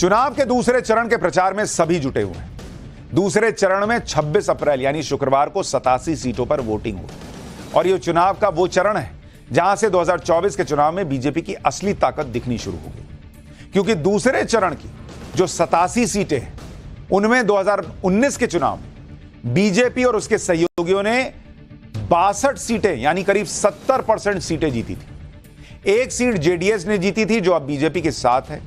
चुनाव के दूसरे चरण के प्रचार में सभी जुटे हुए हैं। दूसरे चरण में 26 अप्रैल यानी शुक्रवार को 87 सीटों पर वोटिंग होगी और यह चुनाव का वो चरण है जहां से 2024 के चुनाव में बीजेपी की असली ताकत दिखनी शुरू होगी, क्योंकि दूसरे चरण की जो 87 सीटें हैं उनमें 2019 के चुनाव में बीजेपी और उसके सहयोगियों ने 62 सीटें यानी करीब 70% सीटें जीती थी। एक सीट जेडीएस ने जीती थी जो अब बीजेपी के साथ है,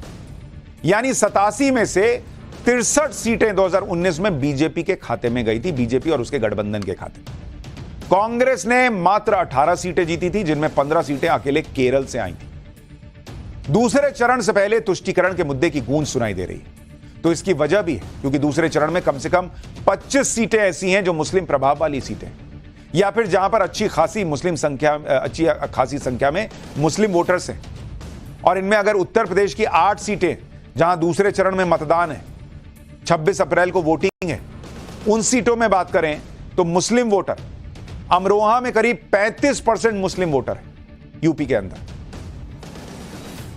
यानी 87 में से 63 सीटें 2019 में बीजेपी के खाते में गई थी, बीजेपी और उसके गठबंधन के खाते। कांग्रेस ने मात्र 18 सीटें जीती थी, जिनमें 15 सीटें अकेले केरल से आई थी। दूसरे चरण से पहले तुष्टीकरण के मुद्दे की गूंज सुनाई दे रही है, तो इसकी वजह भी है क्योंकि दूसरे चरण में कम से कम 25 सीटें ऐसी हैं जो मुस्लिम प्रभाव वाली सीटें या फिर जहां पर अच्छी खासी संख्या में मुस्लिम वोटर्स हैं। और इनमें अगर उत्तर प्रदेश की 8 सीटें जहां दूसरे चरण में मतदान है, 26 अप्रैल को वोटिंग है, उन सीटों में बात करें तो मुस्लिम वोटर अमरोहा में करीब 35% मुस्लिम वोटर है यूपी के अंदर,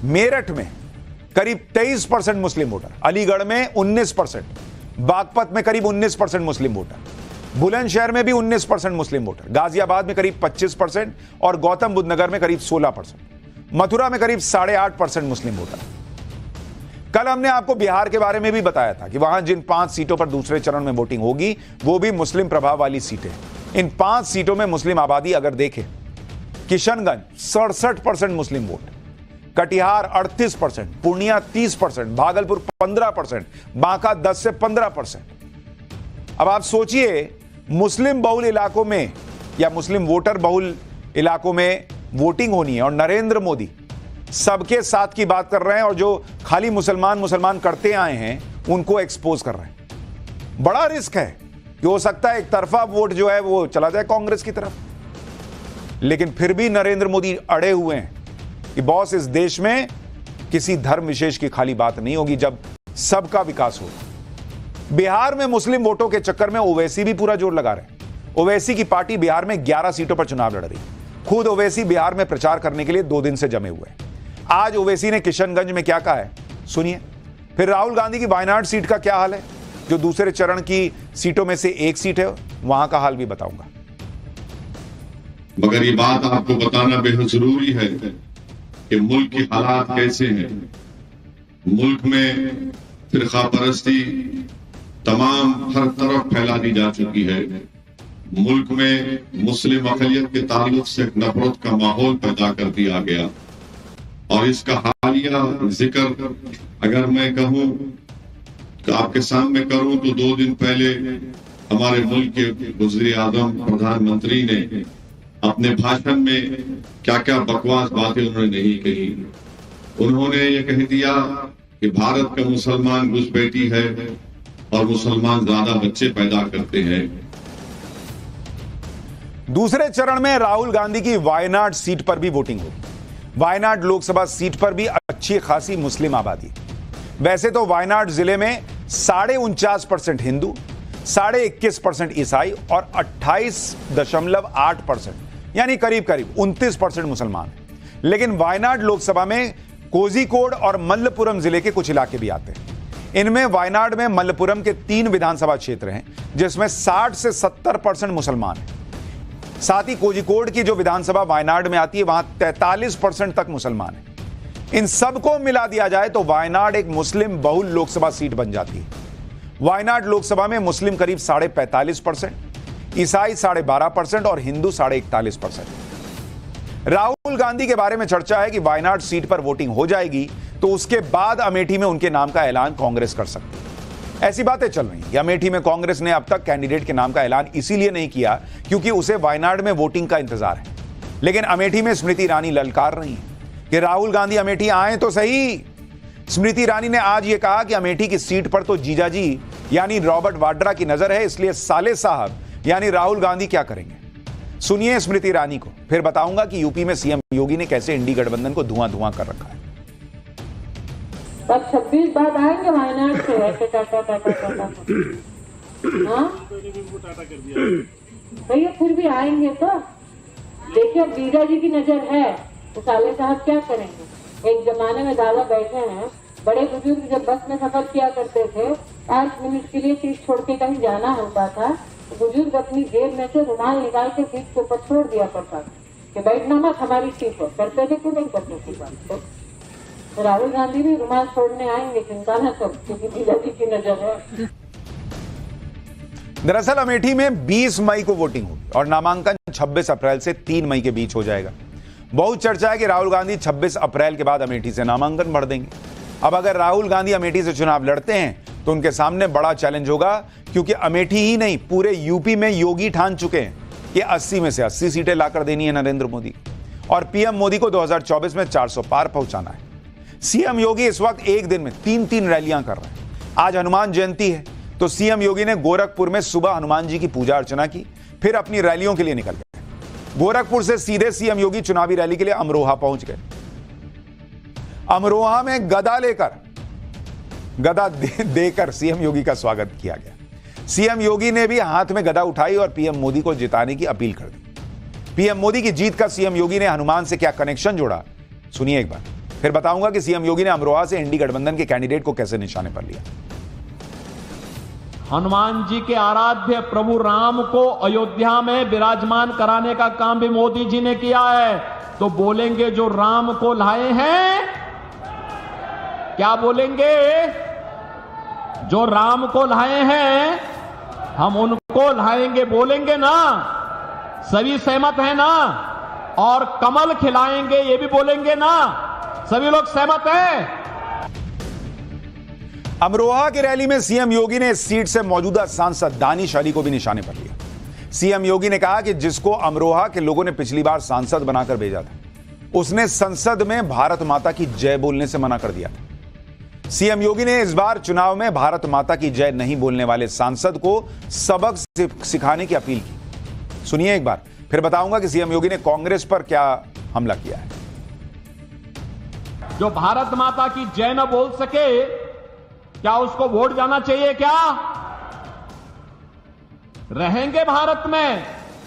मेरठ में करीब 23% मुस्लिम वोटर, अलीगढ़ में 19%, बागपत में करीब 19% मुस्लिम वोटर, बुलंदशहर में भी 19% मुस्लिम वोटर, गाजियाबाद में करीब 25% और गौतम बुद्ध नगर में करीब 16%, मथुरा में करीब 8.5% मुस्लिम वोटर। कल हमने आपको बिहार के बारे में भी बताया था कि वहां जिन 5 सीटों पर दूसरे चरण में वोटिंग होगी वो भी मुस्लिम प्रभाव वाली सीटें। इन 5 सीटों में मुस्लिम आबादी अगर देखें, किशनगंज 67% मुस्लिम वोट, कटिहार 38%, पूर्णिया 30%, भागलपुर 15%, बांका 10 से 15%। अब आप सोचिए, मुस्लिम बहुल इलाकों में या मुस्लिम वोटर बहुल इलाकों में वोटिंग होनी है और नरेंद्र मोदी सबके साथ की बात कर रहे हैं और जो खाली मुसलमान करते आए हैं उनको एक्सपोज कर रहे हैं। बड़ा रिस्क है कि हो सकता है एक तरफा वोट जो है वो चला जाए कांग्रेस की तरफ, लेकिन फिर भी नरेंद्र मोदी अड़े हुए हैं कि बॉस, इस देश में किसी धर्म विशेष की खाली बात नहीं होगी जब सबका विकास होगा। बिहार में मुस्लिम वोटों के चक्कर में ओवैसी भी पूरा जोर लगा रहे हैं। ओवैसी की पार्टी बिहार में 11 सीटों पर चुनाव लड़ रही है। खुद ओवैसी बिहार में प्रचार करने के लिए 2 दिन से जमे हुए हैं। आज ओवैसी ने किशनगंज में क्या कहा है, सुनिए। फिर राहुल गांधी की वायनाड सीट का क्या हाल है, जो दूसरे चरण की सीटों में से एक सीट है, वहां का हाल भी बताऊंगा। मगर ये बात आपको बताना बेहद जरूरी है कि मुल्क के हालात कैसे हैं। मुल्क में फिरका परस्ती तमाम हर तरफ फैला दी जा चुकी है। मुल्क में मुस्लिम अक़लियत के ताल्लुक से नफरत का माहौल पैदा कर दिया गया और इसका हालिया जिक्र अगर मैं कहूं तो आपके सामने करूं तो 2 दिन पहले हमारे मुल्क के वज़ीर आज़म प्रधानमंत्री ने अपने भाषण में क्या क्या बकवास बातें उन्होंने नहीं कही। उन्होंने ये कह दिया कि भारत का मुसलमान घुसपैठी है और मुसलमान ज्यादा बच्चे पैदा करते हैं। दूसरे चरण में राहुल गांधी की वायनाड सीट पर भी वोटिंग होगी। वायनाड लोकसभा सीट पर भी अच्छी खासी मुस्लिम आबादी। वैसे तो वायनाड जिले में 49.5% हिंदू, 21.5% ईसाई और 28.8% यानी करीब 29% मुसलमान हैं। लेकिन वायनाड लोकसभा में कोझिकोड और मल्लपुरम जिले के कुछ इलाके भी आते हैं। इनमें वायनाड में मल्लपुरम के 3 विधानसभा क्षेत्र हैं जिसमें 60 से 70% मुसलमान हैं। साथ ही कोझिकोड की जो विधानसभा वायनाड में आती है वहां 43% तक मुसलमान हैं। इन सबको मिला दिया जाए तो वायनाड एक मुस्लिम बहुल लोकसभा सीट बन जाती है। वायनाड लोकसभा में मुस्लिम करीब 45.5%, ईसाई 12.5% और हिंदू 41.5%। राहुल गांधी के बारे में चर्चा है कि वायनाड सीट पर वोटिंग हो जाएगी तो उसके बाद अमेठी में उनके नाम का ऐलान कांग्रेस कर सकती है। ऐसी बातें चल रही हैं कि अमेठी में कांग्रेस ने अब तक कैंडिडेट के नाम का ऐलान इसीलिए नहीं किया क्योंकि उसे वायनाड में वोटिंग का इंतजार है। लेकिन अमेठी में स्मृति ईरानी ललकार रही हैं कि राहुल गांधी अमेठी आए तो सही। स्मृति ईरानी ने आज यह कहा कि अमेठी की सीट पर तो जीजाजी यानी रॉबर्ट वाड्रा की नजर है, इसलिए साले साहब यानी राहुल गांधी क्या करेंगे। सुनिए स्मृति ईरानी को, फिर बताऊंगा कि यूपी में सीएम योगी ने कैसे इंडी गठबंधन को धुआं धुआं कर रखा है। तब 26 बाद आएंगे वायनाड से ऐसे टाटा हाँ भैया, फिर भी आएंगे तो देखिए अब जीजा जी की नजर है तो साले साहब क्या करेंगे। एक जमाने में दादा बैठे हैं बड़े बुजुर्ग जब बस में सफर किया करते थे, 5 मिनट के लिए सीट छोड़ के कहीं जाना होता था, तो बुजुर्ग अपनी जेब में से रुमाल निकाल के सीट के ऊपर छोड़ दिया करता था कि बैठना मत हमारी सीट पर। करते थे कि नहीं करते थे बात? तो राहुल गांधी भी रुमाल छोड़ने आएंगे, चिंता न कर, क्योंकि बीजेपी की नजर है। दरअसल अमेठी में 20 मई को वोटिंग होगी और नामांकन 26 अप्रैल से 3 मई के बीच हो जाएगा। बहुत चर्चा है कि राहुल गांधी 26 अप्रैल के बाद अमेठी से नामांकन भर देंगे। अब अगर राहुल गांधी अमेठी से चुनाव लड़ते हैं तो उनके सामने बड़ा चैलेंज होगा, क्योंकि अमेठी ही नहीं पूरे यूपी में योगी ठान चुके हैं कि 80 में से 80 सीटें लाकर देनी है नरेंद्र मोदी और पीएम मोदी को 2024 में 400 पार पहुंचाना है। सीएम योगी इस वक्त एक दिन में 3-3 रैलियां कर रहे हैं। आज हनुमान जयंती है तो सीएम योगी ने गोरखपुर में सुबह हनुमान जी की पूजा अर्चना की, फिर अपनी रैलियों के लिए निकल गए। गोरखपुर से सीधे सीएम योगी चुनावी रैली के लिए अमरोहा पहुंच गए। अमरोहा में गदा देकर सीएम योगी का स्वागत किया गया। सीएम योगी ने भी हाथ में गदा उठाई और पीएम मोदी को जिताने की अपील कर दी। पीएम मोदी की जीत का सीएम योगी ने हनुमान से क्या कनेक्शन जोड़ा, सुनिए एक बार, फिर बताऊंगा कि सीएम योगी ने अमरोहा से इंडी गठबंधन के कैंडिडेट को कैसे निशाने पर लिया। हनुमान जी के आराध्य प्रभु राम को अयोध्या में विराजमान कराने का काम भी मोदी जी ने किया है। तो बोलेंगे जो राम को लाए हैं, क्या बोलेंगे? जो राम को लाए हैं हम उनको लाएंगे, बोलेंगे ना? सभी सहमत है ना? और कमल खिलाएंगे ये भी बोलेंगे ना? सभी लोग सहमत हैं? अमरोहा की रैली में सीएम योगी ने इस सीट से मौजूदा सांसद दानिश अली को भी निशाने पर लिया। सीएम योगी ने कहा कि जिसको अमरोहा के लोगों ने पिछली बार सांसद बनाकर भेजा था, उसने संसद में भारत माता की जय बोलने से मना कर दिया था। सीएम योगी ने इस बार चुनाव में भारत माता की जय नहीं बोलने वाले सांसद को सबक सिखाने की अपील की। सुनिए एक बार, फिर बताऊंगा कि सीएम योगी ने कांग्रेस पर क्या हमला किया है। जो भारत माता की जय न बोल सके, क्या उसको वोट जाना चाहिए? क्या रहेंगे भारत में,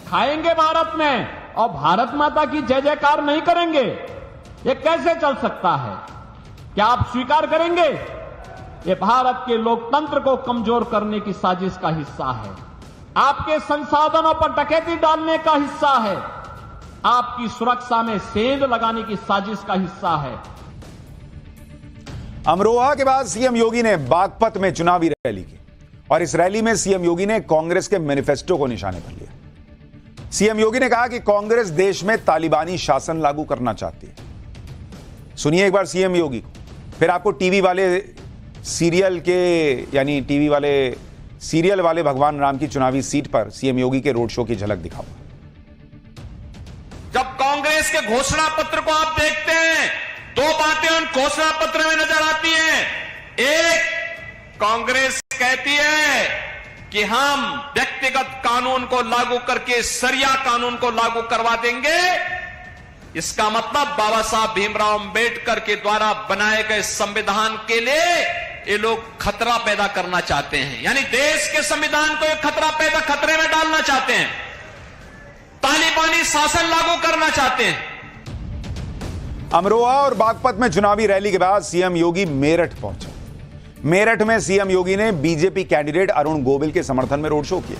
खाएंगे भारत में और भारत माता की जय जयकार नहीं करेंगे? ये कैसे चल सकता है? क्या आप स्वीकार करेंगे? ये भारत के लोकतंत्र को कमजोर करने की साजिश का हिस्सा है, आपके संसाधनों पर डकैती डालने का हिस्सा है, आपकी सुरक्षा में सेंध लगाने की साजिश का हिस्सा है। अमरोहा के बाद सीएम योगी ने बागपत में चुनावी रैली की और इस रैली में सीएम योगी ने कांग्रेस के मैनिफेस्टो को निशाने पर लिया। सीएम योगी ने कहा कि कांग्रेस देश में तालिबानी शासन लागू करना चाहती है। सुनिए एक बार सीएम योगी को, फिर आपको टीवी वाले सीरियल वाले भगवान राम की चुनावी सीट पर सीएम योगी के रोड शो की झलक दिखाऊंगा। जब कांग्रेस के घोषणा पत्र को आप देखते हैं, दो बातें उन घोषणा पत्र में नजर आती हैं। एक, कांग्रेस कहती है कि हम व्यक्तिगत कानून को लागू करके सरिया कानून को लागू करवा देंगे। इसका मतलब बाबा साहब भीमराव अंबेडकर के द्वारा बनाए गए संविधान के लिए ये लोग खतरा पैदा करना चाहते हैं, यानी देश के संविधान को एक खतरे में डालना चाहते हैं, तालिबानी शासन लागू करना चाहते हैं। अमरोहा और बागपत में चुनावी रैली के बाद सीएम योगी मेरठ पहुंचे। मेरठ में सीएम योगी ने बीजेपी कैंडिडेट अरुण गोविल के समर्थन में रोड शो किया।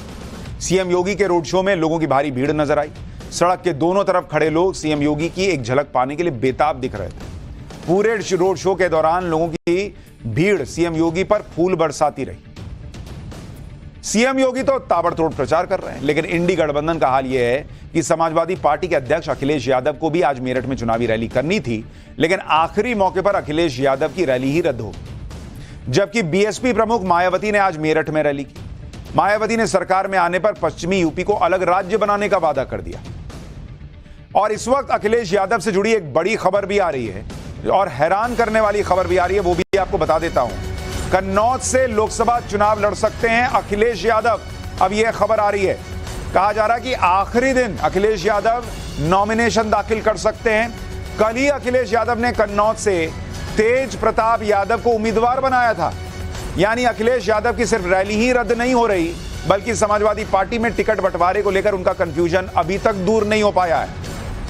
सीएम योगी के रोड शो में लोगों की भारी भीड़ नजर आई। सड़क के दोनों तरफ खड़े लोग सीएम योगी की एक झलक पाने के लिए बेताब दिख रहे थे। पूरे रोड शो के दौरान लोगों की भीड़ सीएम योगी पर फूल बरसाती रही। सीएम योगी तो ताबड़तोड़ प्रचार कर रहे हैं, लेकिन इंडी गठबंधन का हाल यह है कि समाजवादी पार्टी के अध्यक्ष अखिलेश यादव को भी आज मेरठ में चुनावी रैली करनी थी, लेकिन आखिरी मौके पर अखिलेश यादव की रैली ही रद्द हो गई। जबकि बीएसपी प्रमुख मायावती ने आज मेरठ में रैली की। मायावती ने सरकार में आने पर पश्चिमी यूपी को अलग राज्य बनाने का वादा कर दिया। और इस वक्त अखिलेश यादव से जुड़ी एक बड़ी खबर भी आ रही है और हैरान करने वाली खबर भी आ रही है, वो भी आपको बता देता हूं। कन्नौज से लोकसभा चुनाव लड़ सकते हैं अखिलेश यादव। अब यह खबर आ रही है, कहा जा रहा है कि आखिरी दिन अखिलेश यादव नॉमिनेशन दाखिल कर सकते हैं। कल ही अखिलेश यादव ने कन्नौज से तेज प्रताप यादव को उम्मीदवार बनाया था। यानी अखिलेश यादव की सिर्फ रैली ही रद्द नहीं हो रही, बल्कि समाजवादी पार्टी में टिकट बंटवारे को लेकर उनका कंफ्यूजन अभी तक दूर नहीं हो पाया है।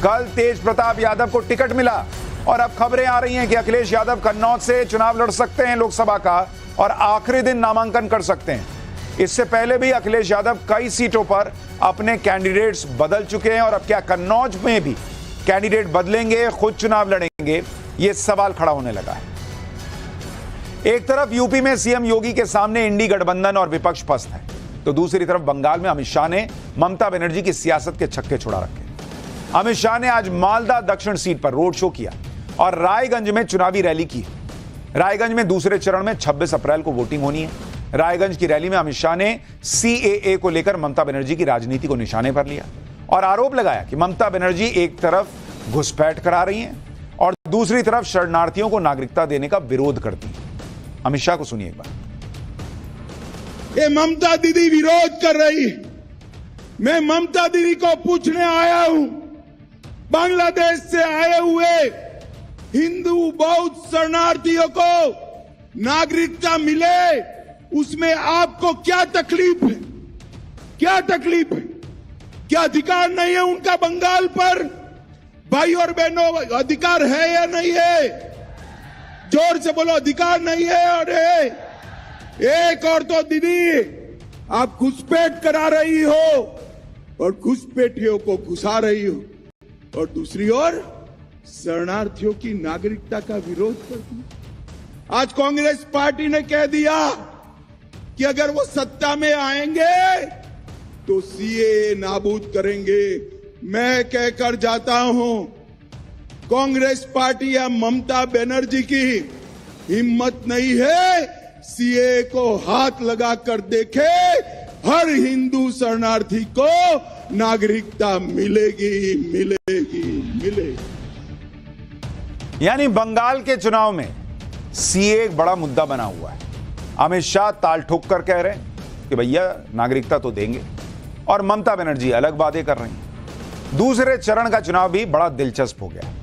कल तेज प्रताप यादव को टिकट मिला, और अब खबरें आ रही हैं कि अखिलेश यादव कन्नौज से चुनाव लड़ सकते हैं लोकसभा का और आखिरी दिन नामांकन कर सकते हैं। इससे पहले भी अखिलेश यादव कई सीटों पर अपने कैंडिडेट्स बदल चुके हैं और अब क्या कन्नौज में भी कैंडिडेट बदलेंगे, खुद चुनाव लड़ेंगे, यह सवाल खड़ा होने लगा है। एक तरफ यूपी में सीएम योगी के सामने इंडी गठबंधन और विपक्ष पस्त है, तो दूसरी तरफ बंगाल में अमित शाह ने ममता बनर्जी की सियासत के छक्के छुड़ा रखे। अमित शाह ने आज मालदा दक्षिण सीट पर रोड शो किया और रायगंज में चुनावी रैली की। रायगंज में दूसरे चरण में 26 अप्रैल को वोटिंग होनी है। रायगंज की रैली में अमित शाह ने सीएए को लेकर ममता बनर्जी की राजनीति को निशाने पर लिया और आरोप लगाया कि ममता बनर्जी एक तरफ घुसपैठ करा रही हैं और दूसरी तरफ शरणार्थियों को नागरिकता देने का विरोध करती हैं। अमित शाह को सुनिए एक बार। ये ममता दीदी विरोध कर रही है। मैं ममता दीदी को पूछने आया हूं, बांग्लादेश से आए हुए हिंदू बौद्ध शरणार्थियों को नागरिकता मिले, उसमें आपको क्या तकलीफ है? क्या तकलीफ है? क्या अधिकार नहीं है उनका बंगाल पर? भाई और बहनों, अधिकार है या नहीं है? जोर से बोलो, अधिकार नहीं है। और एक और तो दीदी, आप घुसपैठ करा रही हो और घुसपैठियों को घुसा रही हो, और दूसरी ओर शरणार्थियों की नागरिकता का विरोध करती हो। आज कांग्रेस पार्टी ने कह दिया कि अगर वो सत्ता में आएंगे तो सीएए नाबूद करेंगे। मैं कहकर जाता हूं, कांग्रेस पार्टी या ममता बनर्जी की हिम्मत नहीं है सीएए को हाथ लगाकर देखे, हर हिंदू शरणार्थी को नागरिकता मिलेगी, मिलेगी, मिलेगी। यानी बंगाल के चुनाव में सीए एक बड़ा मुद्दा बना हुआ है। अमित शाह ताल ठोक कर कह रहे हैं कि भैया नागरिकता तो देंगे, और ममता बनर्जी अलग बातें कर रही हैं। दूसरे चरण का चुनाव भी बड़ा दिलचस्प हो गया।